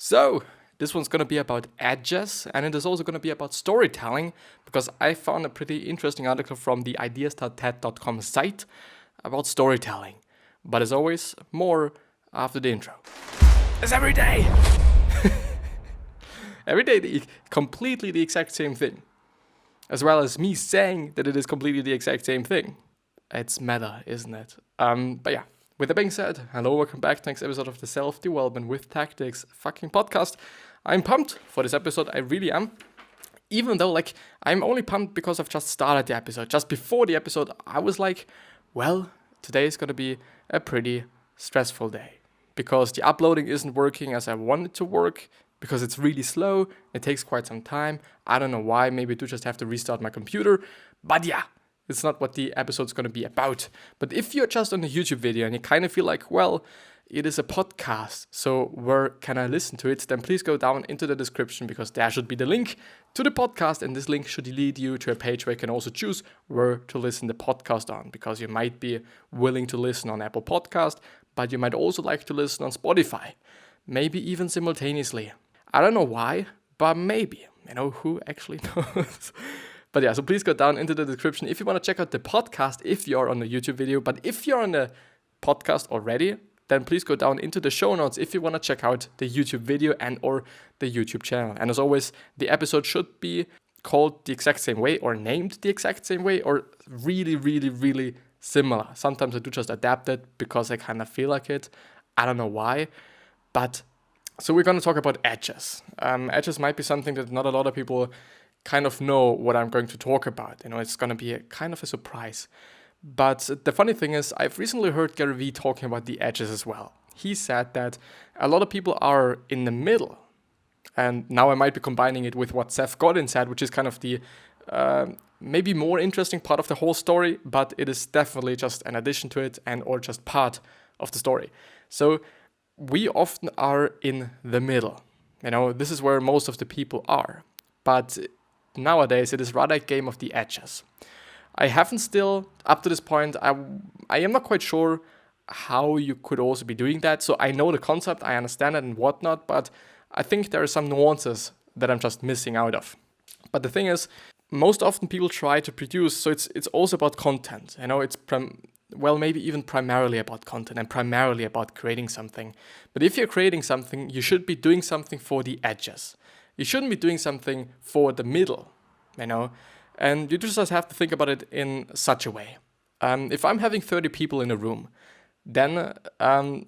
So, this one's going to be about edges, and it is also going to be about storytelling, because I found a pretty interesting article from the ideas.ted.com site about storytelling. But as always, more after the intro. As every day! Every day, completely the exact same thing. As well as me saying that it is completely the exact same thing. It's meta, isn't it? But yeah. With that being said, hello, welcome back to the next episode of the Self-Development with Tactics fucking podcast. I'm pumped for this episode, I really am. Even though, I'm only pumped because I've just started the episode. Just before the episode, I was like, well, today is gonna be a pretty stressful day. Because the uploading isn't working as I want it to work, because it's really slow, it takes quite some time. I don't know why, maybe I do just have to restart my computer, but yeah. It's not what the episode's going to be about. But if you're just on a YouTube video and you kind of feel like, well, it is a podcast, so where can I listen to it? Then please go down into the description, because there should be the link to the podcast, and this link should lead you to a page where you can also choose where to listen the podcast on, because you might be willing to listen on Apple Podcast, but you might also like to listen on Spotify, maybe even simultaneously. I don't know why, but maybe. Who actually knows? But yeah, so please go down into the description if you want to check out the podcast, if you're on the YouTube video. But if you're on the podcast already, then please go down into the show notes if you want to check out the YouTube video and or the YouTube channel. And as always, the episode should be called the exact same way or named the exact same way or really, really, really similar. Sometimes I do just adapt it because I kind of feel like it. I don't know why. But so we're going to talk about edges. Edges might be something that not a lot of people kind of know what I'm going to talk about. It's going to be a kind of a surprise. But the funny thing is, I've recently heard Gary Vee talking about the edges as well. He said that a lot of people are in the middle. And now I might be combining it with what Seth Godin said, which is kind of the maybe more interesting part of the whole story, but it is definitely just an addition to it and or just part of the story. So we often are in the middle. This is where most of the people are. But nowadays, it is rather a game of the edges. I haven't still, up to this point, I am not quite sure how you could also be doing that. So I know the concept, I understand it and whatnot, but I think there are some nuances that I'm just missing out of. But the thing is, most often people try to produce, so it's also about content. It's maybe even primarily about content and primarily about creating something. But if you're creating something, you should be doing something for the edges. You shouldn't be doing something for the middle, and you just have to think about it in such a way. If I'm having 30 people in a room, then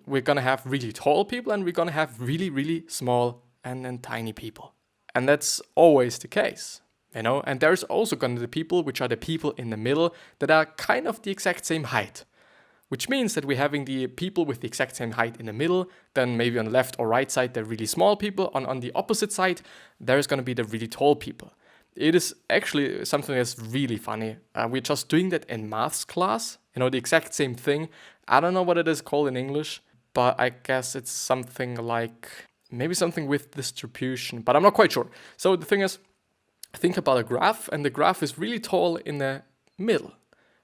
we're going to have really tall people and we're going to have really, really small and tiny people. And that's always the case, and there's also going to be the people which are the people in the middle that are kind of the exact same height. Which means that we're having the people with the exact same height in the middle, then maybe on the left or right side, they're really small people. On the opposite side, there's going to be the really tall people. It is actually something that's really funny. We're just doing that in maths class, the exact same thing. I don't know what it is called in English, but I guess it's something like, maybe something with distribution, but I'm not quite sure. So the thing is, think about a graph, and the graph is really tall in the middle.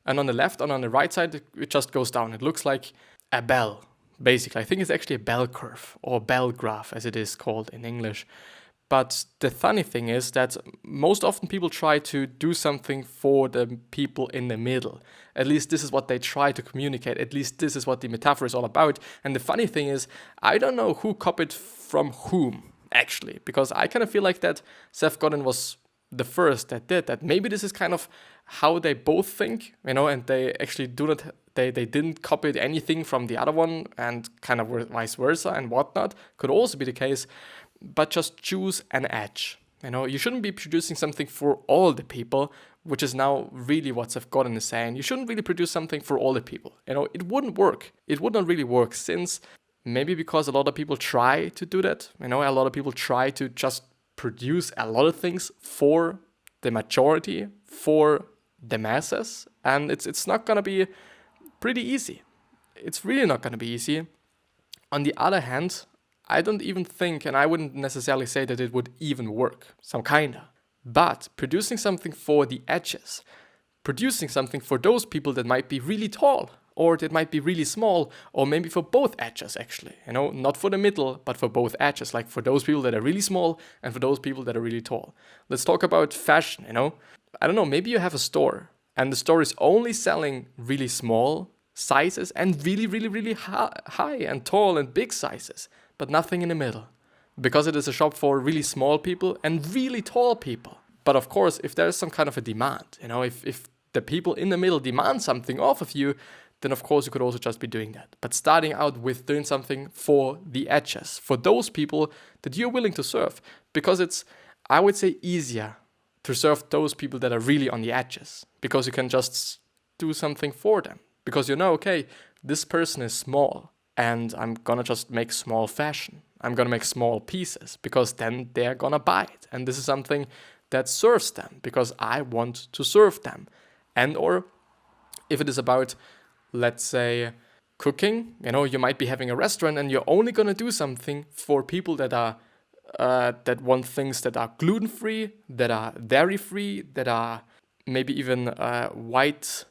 And on the left and on the right side, it just goes down. It looks like a bell, basically. I think it's actually a bell curve or bell graph, as it is called in English. But the funny thing is that most often people try to do something for the people in the middle. At least this is what they try to communicate. At least this is what the metaphor is all about. And the funny thing is, I don't know who copied from whom, actually. Because I kind of feel like that Seth Godin was the first that did that. Maybe this is kind of how they both think, and they actually they didn't copy anything from the other one and kind of vice versa and whatnot. Could also be the case, but just choose an edge. You shouldn't be producing something for all the people, which is now really what Seth Godin is saying. You shouldn't really produce something for all the people. It wouldn't work. It would not really work, since maybe because a lot of people try to do that. A lot of people try to just produce a lot of things for the majority, for the masses, and it's not gonna be pretty easy. It's really not gonna be easy. On the other hand, I don't even think, and I wouldn't necessarily say that it would even work, some kinda. But producing something for the edges, producing something for those people that might be really tall or it might be really small, or maybe for both edges actually, not for the middle, but for both edges, like for those people that are really small and for those people that are really tall. Let's talk about fashion, I don't know, maybe you have a store and the store is only selling really small sizes and really, really, really high and tall and big sizes, but nothing in the middle, because it is a shop for really small people and really tall people. But of course, if there's some kind of a demand, if the people in the middle demand something off of you, then of course you could also just be doing that. But starting out with doing something for the edges, for those people that you're willing to serve, because it's, I would say, easier to serve those people that are really on the edges, because you can just do something for them, because okay, this person is small and I'm gonna just make small fashion. I'm gonna make small pieces because then they're gonna buy it. And this is something that serves them because I want to serve them. And or if it is about, let's say, cooking, you might be having a restaurant and you're only going to do something for people that are that want things that are gluten-free, that are dairy-free, that are maybe even white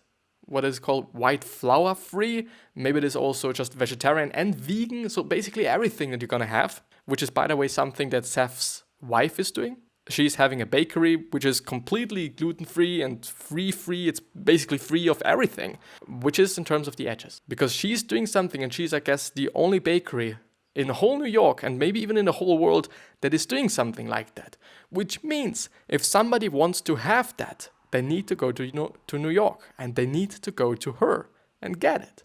flour-free. Maybe it is also just vegetarian and vegan. So basically everything that you're going to have, which is, by the way, something that Seth's wife is doing. She's having a bakery which is completely gluten-free and free. It's basically free of everything, which is in terms of the edges. Because she's doing something, and she's, I guess, the only bakery in the whole New York and maybe even in the whole world that is doing something like that. Which means if somebody wants to have that, they need to go to New York, and they need to go to her and get it.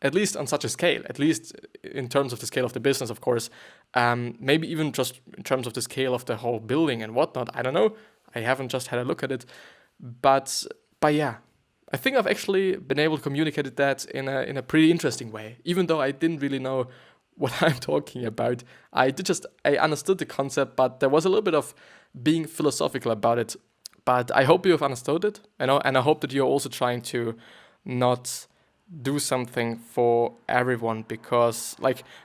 At least on such a scale, at least in terms of the scale of the business, of course. Maybe even just in terms of the scale of the whole building and whatnot. I don't know. I haven't just had a look at it. But yeah, I think I've actually been able to communicate that in a pretty interesting way. Even though I didn't really know what I'm talking about. I understood the concept, but there was a little bit of being philosophical about it. But I hope you have understood it, and I hope that you're also trying to not do something for everyone, because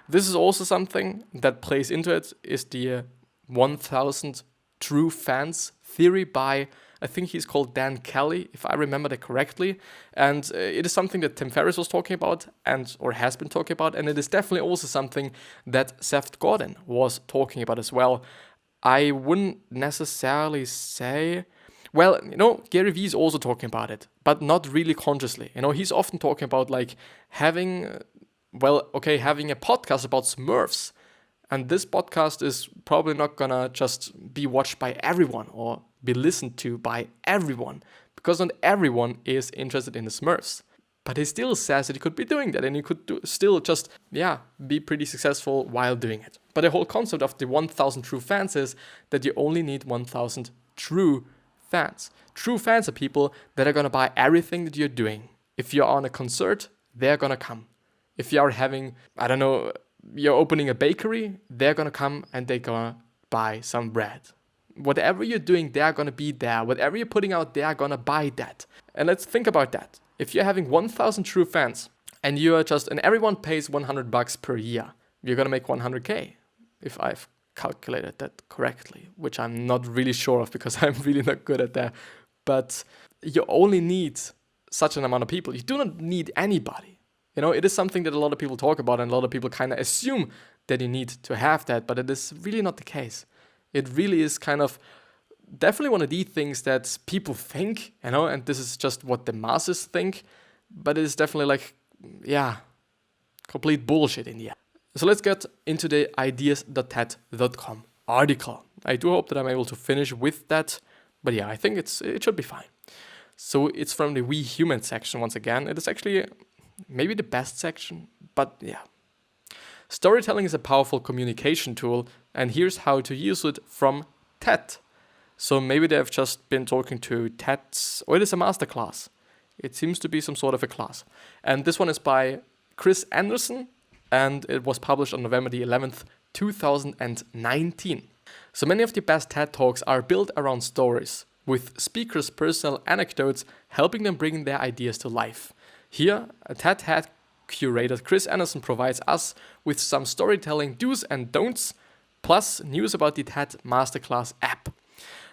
this is also something that plays into it, is the 1000 true fans theory by, I think he's called Dan Kelly, if I remember that correctly. And it is something that Tim Ferriss was talking about or has been talking about. And it is definitely also something that Seth Godin was talking about as well. I wouldn't necessarily say... Well, Gary Vee is also talking about it, but not really consciously. He's often talking about having a podcast about Smurfs. And this podcast is probably not gonna just be watched by everyone or be listened to by everyone, because not everyone is interested in the Smurfs. But he still says that he could be doing that, and he could still just be pretty successful while doing it. But the whole concept of the 1000 true fans is that you only need 1000 true fans. True fans are people that are gonna buy everything that you're doing. If you're on a concert, they're gonna come. If you are having, you're opening a bakery, they're gonna come and they're gonna buy some bread. Whatever you're doing, they're gonna be there. Whatever you're putting out, they're gonna buy that. And let's think about that. If you're having 1000 true fans and and everyone pays $100 per year, you're gonna make 100K. If I've calculated that correctly, which I'm not really sure of because I'm really not good at that. But you only need such an amount of people. You do not need anybody. It is something that a lot of people talk about, and a lot of people kind of assume that you need to have that, but it is really not the case. It really is kind of definitely one of the things that people think, and this is just what the masses think, but it is definitely complete bullshit in the end. So let's get into the ideas.ted.com article. I do hope that I'm able to finish with that, but I think it should be fine. So it's from the We Human section once again. It is actually maybe the best section, but Storytelling is a powerful communication tool, and here's how to use it from TED. So maybe they've just been talking to TEDs, or it is a masterclass. It seems to be some sort of a class. And this one is by Chris Anderson, and it was published on November the 11th, 2019. So many of the best TED Talks are built around stories, with speakers' personal anecdotes helping them bring their ideas to life. Here, a TED Head curator Chris Anderson provides us with some storytelling do's and don'ts, plus news about the TED Masterclass app.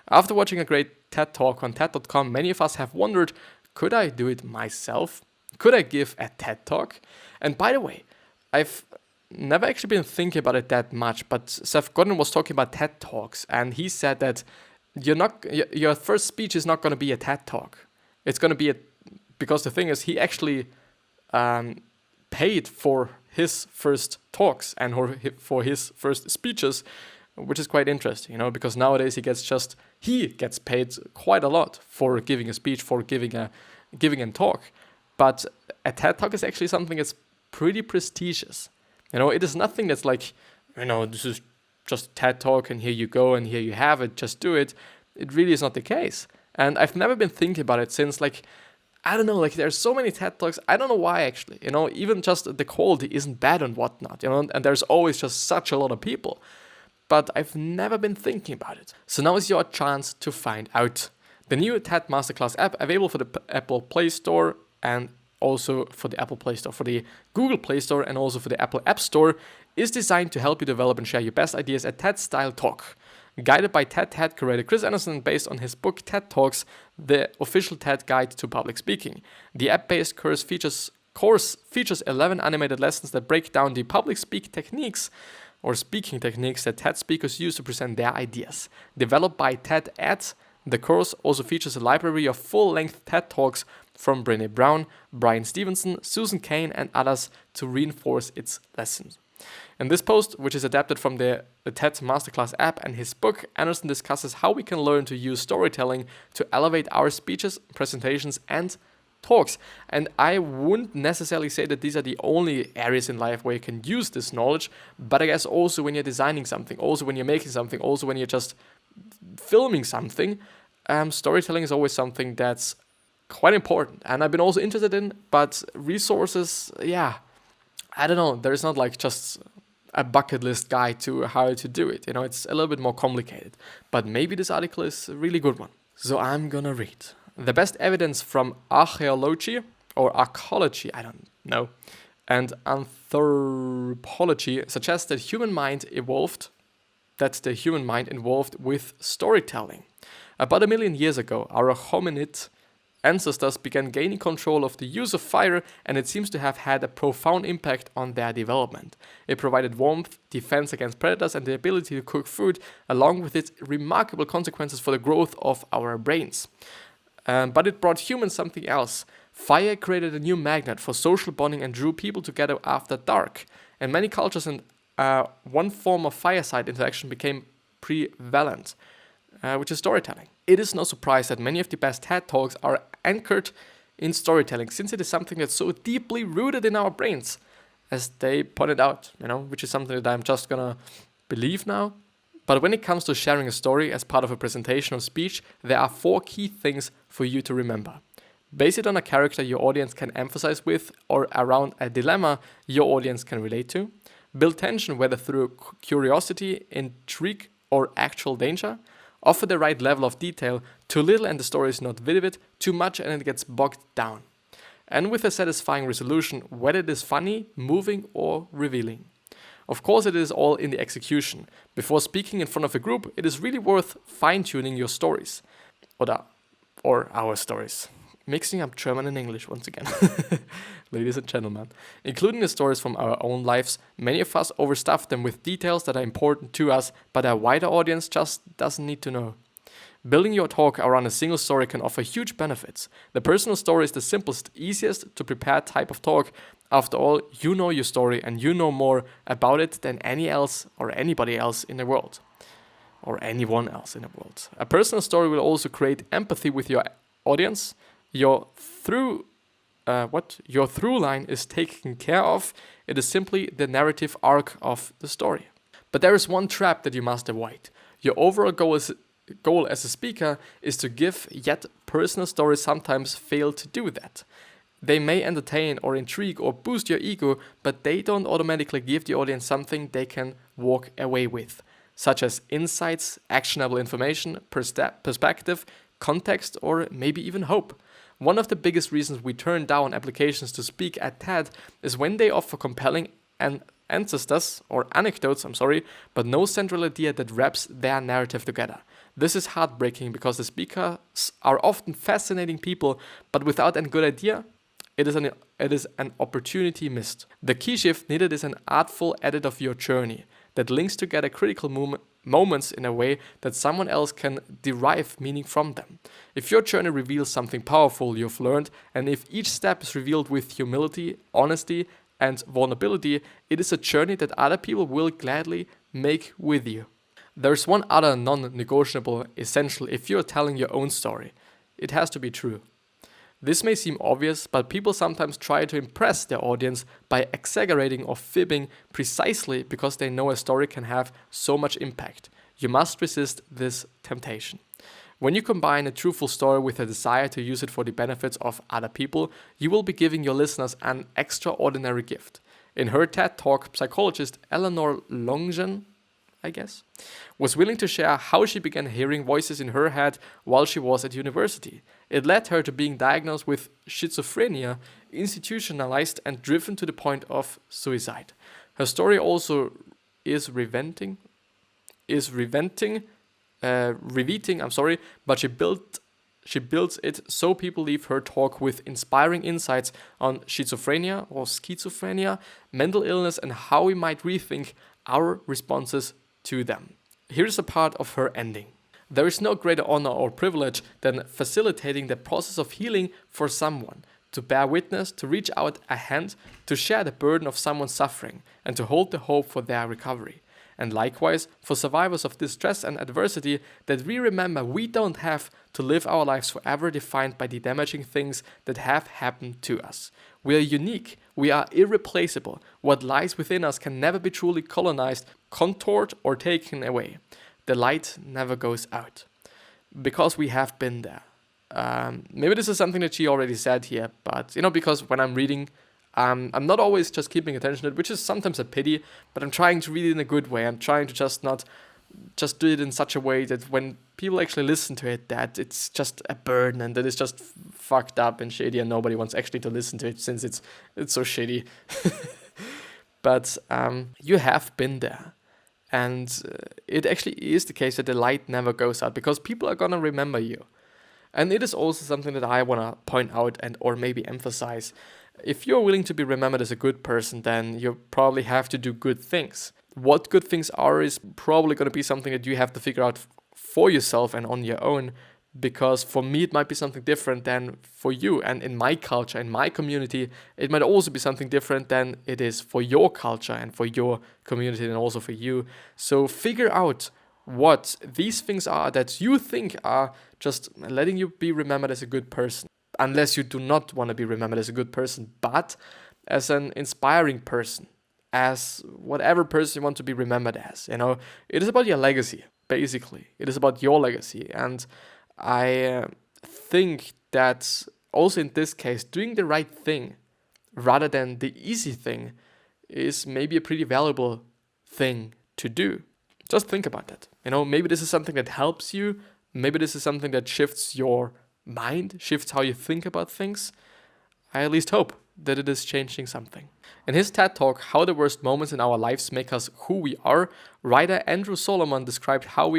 After watching a great TED Talk on TED.com, many of us have wondered, could I do it myself? Could I give a TED Talk? And by the way, I've never actually been thinking about it that much, but Seth Godin was talking about TED Talks, and he said that your first speech is not going to be a TED Talk. It's going to be because the thing is, he actually paid for his first talks and for his first speeches, which is quite interesting, because nowadays he gets paid quite a lot for giving a speech, for giving a talk. But a TED Talk is actually something that's pretty prestigious. It is nothing that's like, this is just TED Talk and here you go and here you have it, just do it. It really is not the case. And I've never been thinking about it since, I don't know, there's so many TED Talks. I don't know why, actually. Even just the quality isn't bad and whatnot, and there's always just such a lot of people. But I've never been thinking about it. So now is your chance to find out. The new TED Masterclass app, available for the Apple Play Store and also for the Apple Play Store, for the Google Play Store, and also for the Apple App Store, is designed to help you develop and share your best ideas at TED-style talk. Guided by TED curator Chris Anderson, based on his book TED Talks, the official TED guide to public speaking. The app-based course features 11 animated lessons that break down the public speaking techniques that TED speakers use to present their ideas. Developed by TED Ed, the course also features a library of full-length TED Talks from Brené Brown, Brian Stevenson, Susan Cain, and others to reinforce its lessons. In this post, which is adapted from the TED Masterclass app and his book, Anderson discusses how we can learn to use storytelling to elevate our speeches, presentations, and talks. And I wouldn't necessarily say that these are the only areas in life where you can use this knowledge, but I guess also when you're designing something, also when you're making something, also when you're just filming something, storytelling is always something that's quite important. And I've been also interested in, but resources, I don't know, there's not just a bucket list guide to how to do it. It's a little bit more complicated. But maybe this article is a really good one. So I'm gonna read. The best evidence from archaeology, I don't know, and anthropology suggests that the human mind evolved with storytelling. About 1 million years ago, our hominid ancestors began gaining control of the use of fire, and it seems to have had a profound impact on their development. It provided warmth, defense against predators, and the ability to cook food, along with its remarkable consequences for the growth of our brains. But it brought humans something else. Fire created a new magnet for social bonding and drew people together after dark. In many cultures, one form of fireside interaction became prevalent, which is storytelling. It is no surprise that many of the best TED Talks are anchored in storytelling, since it is something that's so deeply rooted in our brains, as they pointed out, which is something that I'm just gonna believe now. But when it comes to sharing a story as part of a presentation or speech, there are 4 key things for you to remember. Base it on a character your audience can emphasize with, or around a dilemma your audience can relate to. Build tension, whether through curiosity, intrigue, or actual danger. Offer the right level of detail. Too little and the story is not vivid. Too much and it gets bogged down. And with a satisfying resolution, whether it is funny, moving, or revealing. Of course, it is all in the execution. Before speaking in front of a group, it is really worth fine-tuning your stories. Or our stories. Mixing up German and English once again. Ladies and gentlemen. Including the stories from our own lives, many of us overstuff them with details that are important to us, but a wider audience just doesn't need to know. Building your talk around a single story can offer huge benefits. The personal story is the simplest, easiest to prepare type of talk. After all, you know your story and you know more about it than anybody else in the world. Or anyone else in the world. A personal story will also create empathy with your audience. Your through line is taken care of. It is simply the narrative arc of the story. But there is one trap that you must avoid. Your overall goal as a speaker is to give, yet personal stories sometimes fail to do that. They may entertain or intrigue or boost your ego, but they don't automatically give the audience something they can walk away with, such as insights, actionable information, perspective, context, or maybe even hope. One of the biggest reasons we turn down applications to speak at TED is when they offer compelling anecdotes, but no central idea that wraps their narrative together. This is heartbreaking because the speakers are often fascinating people, but without a good idea, It is an opportunity missed. The key shift needed is an artful edit of your journey that links together critical moments in a way that someone else can derive meaning from them. If your journey reveals something powerful you've learned, and if each step is revealed with humility, honesty, and vulnerability, it is a journey that other people will gladly make with you. There's one other non-negotiable essential if you're telling your own story. It has to be true. This may seem obvious, but people sometimes try to impress their audience by exaggerating or fibbing precisely because they know a story can have so much impact. You must resist this temptation. When you combine a truthful story with a desire to use it for the benefits of other people, you will be giving your listeners an extraordinary gift. In her TED Talk, psychologist Eleanor Longgen, was willing to share how she began hearing voices in her head while she was at university. It led her to being diagnosed with schizophrenia, institutionalized and driven to the point of suicide. Her story also is revealing, but she builds it so people leave her talk with inspiring insights on schizophrenia, mental illness, and how we might rethink our responses to them. Here's a part of her ending. There is no greater honor or privilege than facilitating the process of healing for someone, to bear witness, to reach out a hand, to share the burden of someone's suffering, and to hold the hope for their recovery. And likewise, for survivors of distress and adversity, that we remember we don't have to live our lives forever defined by the damaging things that have happened to us. We are unique, we are irreplaceable. What lies within us can never be truly colonized, contoured, or taken away. The light never goes out. Because we have been there. Maybe this is something that she already said here, but because when I'm reading, I'm not always just keeping attention to it, which is sometimes a pity, but I'm trying to read it in a good way. I'm trying to just not just do it in such a way that when people actually listen to it, that it's just a burden and that it's just fucked up and shady and nobody wants actually to listen to it since it's so shitty. But you have been there. And it actually is the case that the light never goes out because people are going to remember you. And it is also something that I want to point out and or maybe emphasize. If you're willing to be remembered as a good person, then you probably have to do good things. What good things are is probably going to be something that you have to figure out for yourself and on your own, because for me it might be something different than for you, and in my culture, in my community, it might also be something different than it is for your culture and for your community and also for you. So figure out what these things are that you think are just letting you be remembered as a good person. Unless you do not want to be remembered as a good person, but as an inspiring person, as whatever person you want to be remembered as. It is about your legacy, basically. It is about your legacy. And I think that also in this case, doing the right thing rather than the easy thing is maybe a pretty valuable thing to do. Just think about that. Maybe this is something that helps you. Maybe this is something that shifts your mind, shifts how you think about things. I at least hope that it is changing something. In his TED Talk, How the Worst Moments in Our Lives Make Us Who We Are, writer Andrew Solomon described how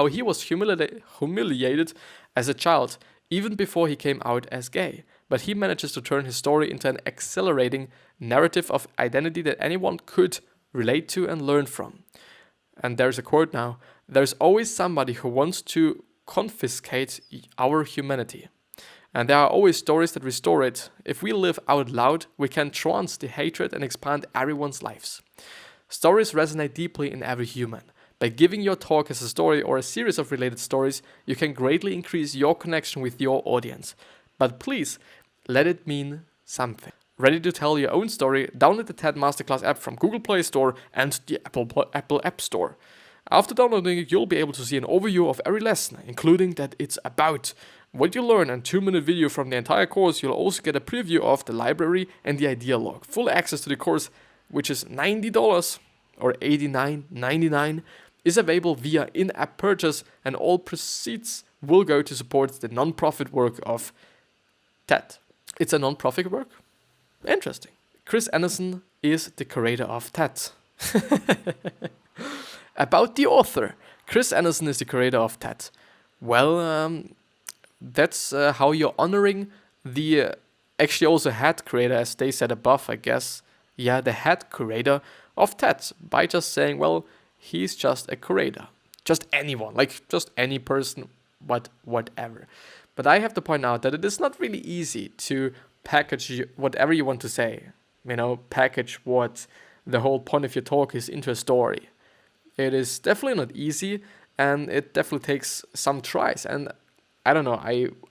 he was humiliated as a child, even before he came out as gay. But he manages to turn his story into an accelerating narrative of identity that anyone could relate to and learn from. And there's a quote now: "There's always somebody who wants to confiscate our humanity. And there are always stories that restore it. If we live out loud, we can trance the hatred and expand everyone's lives. Stories resonate deeply in every human. By giving your talk as a story or a series of related stories, you can greatly increase your connection with your audience. But please, let it mean something." Ready to tell your own story? Download the TED Masterclass app from Google Play Store and the Apple App Store. After downloading it, you'll be able to see an overview of every lesson, including that it's about what you learn, and 2-minute video from the entire course. You'll also get a preview of the library and the idea log. Full access to the course, which is $90 or $89.99, is available via in-app purchase, and all proceeds will go to support the non-profit work of TED. It's a non-profit work? Interesting. Chris Anderson is the curator of TED. About the author. Chris Anderson is the curator of TED. Well, that's how you're honoring the actually also head creator, as they said above, I guess. Yeah, the head curator of TED, by just saying, well, he's just a curator. Just anyone, like just any person, whatever. But I have to point out that it is not really easy to package whatever you want to say. Package what the whole point of your talk is into a story. It is definitely not easy, and it definitely takes some tries. And I don't know,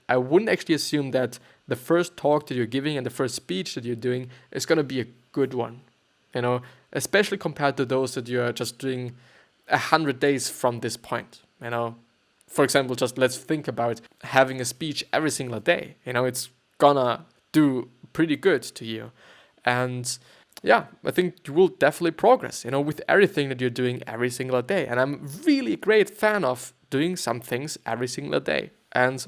I wouldn't actually assume that the first talk that you're giving and the first speech that you're doing is going to be a good one, especially compared to those that you're just doing 100 days from this point. For example, just let's think about having a speech every single day. It's gonna do pretty good to you. And yeah, I think you will definitely progress, with everything that you're doing every single day. And I'm really a great fan of doing some things every single day. And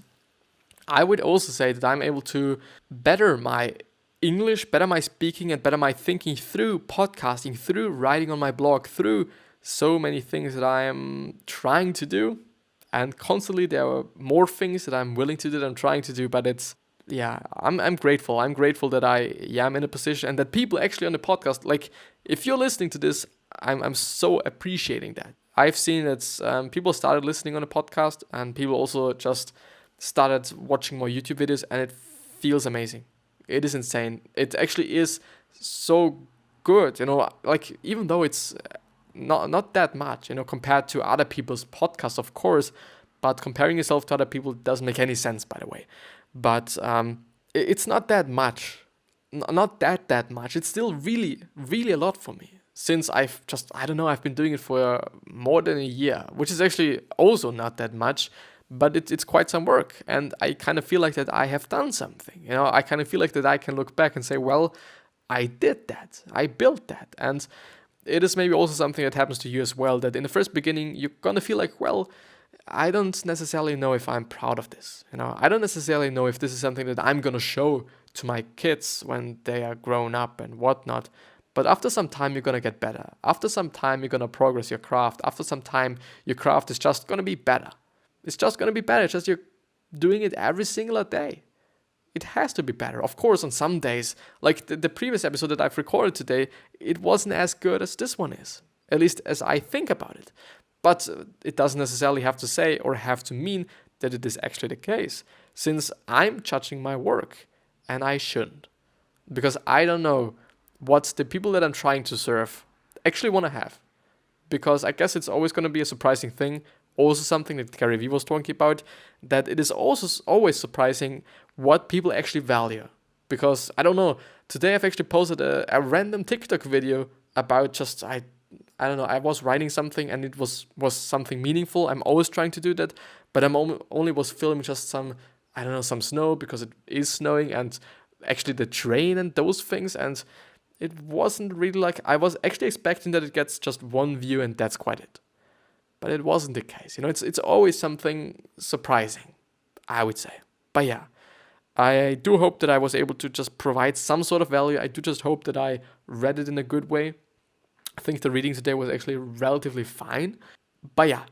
I would also say that I'm able to better my English, better my speaking, and better my thinking through podcasting, through writing on my blog, through so many things that I am trying to do. And constantly there are more things that I'm willing to do, that I'm trying to do, but I'm grateful. I'm grateful that I am in a position and that people actually on the podcast, like if you're listening to this, I'm so appreciating that. I've seen that people started listening on the podcast and people also just started watching more YouTube videos, and it feels amazing. It is insane. It actually is so good, like even though it's not that much, compared to other people's podcasts, of course, but comparing yourself to other people doesn't make any sense, by the way. But it's not that much, not that much. It's still really, really a lot for me, since I've been doing it for more than a year, which is actually also not that much, but it's quite some work. And I kind of feel like that I have done something, I kind of feel like that I can look back and say, well, I did that, I built that. And it is maybe also something that happens to you as well, that in the first beginning, you're gonna feel like, well, I don't necessarily know if I'm proud of this. I don't necessarily know if this is something that I'm gonna show to my kids when they are grown up and whatnot. But after some time, you're gonna get better. After some time, you're gonna progress your craft. After some time, your craft is just gonna be better. It's just gonna be better. It's just you're doing it every single day. It has to be better. Of course, on some days, like the previous episode that I've recorded today, it wasn't as good as this one is, at least as I think about it. But it doesn't necessarily have to say or have to mean that it is actually the case, since I'm judging my work, and I shouldn't. Because I don't know what the people that I'm trying to serve actually want to have. Because I guess it's always going to be a surprising thing. Also something that Gary Vee was talking about, that it is also always surprising what people actually value. Because, I don't know, today I've actually posted a random TikTok video about just, I don't know, I was writing something and it was something meaningful. I'm always trying to do that, but I'm only was filming just some snow because it is snowing, and actually the train and those things, and it wasn't really like, I was actually expecting that it gets just one view and that's quite it. But it wasn't the case. It's always something surprising, I would say. But yeah, I do hope that I was able to just provide some sort of value. I do just hope that I read it in a good way. I think the reading today was actually relatively fine. But yeah,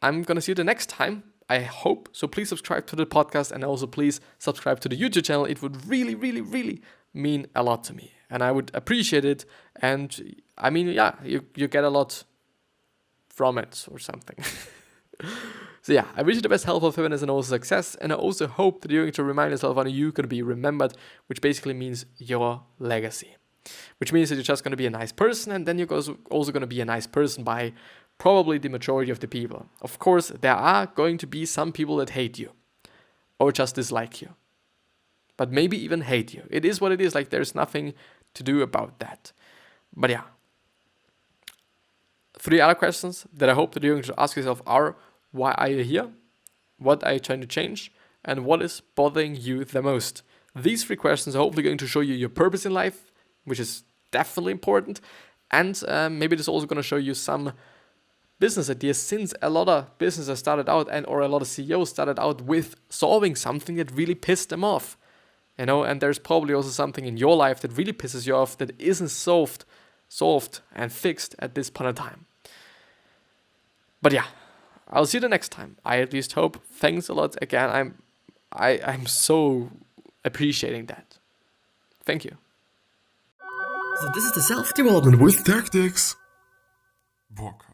I'm going to see you the next time, I hope. So please subscribe to the podcast, and also please subscribe to the YouTube channel. It would really, really, really mean a lot to me, and I would appreciate it. And I mean, yeah, you get a lot from it or something. So yeah, I wish you the best health, happiness, and also success. And I also hope that you're going to remind yourself how you're going to be remembered, which basically means your legacy. Which means that you're just going to be a nice person, and then you're also going to be a nice person by probably the majority of the people. Of course, there are going to be some people that hate you or just dislike you, but maybe even hate you. It is what it is. Like, there's nothing to do about that. But yeah, 3 other questions that I hope that you're going to ask yourself are: why are you here? What are you trying to change? And what is bothering you the most? These 3 questions are hopefully going to show you your purpose in life, which is definitely important. And maybe it's also going to show you some business ideas, since a lot of businesses started out or a lot of CEOs started out with solving something that really pissed them off. And there's probably also something in your life that really pisses you off that isn't solved and fixed at this point in time. But yeah, I'll see you the next time. I at least hope. Thanks a lot again. I'm so appreciating that. Thank you. So this is the self-development with tactics. Book.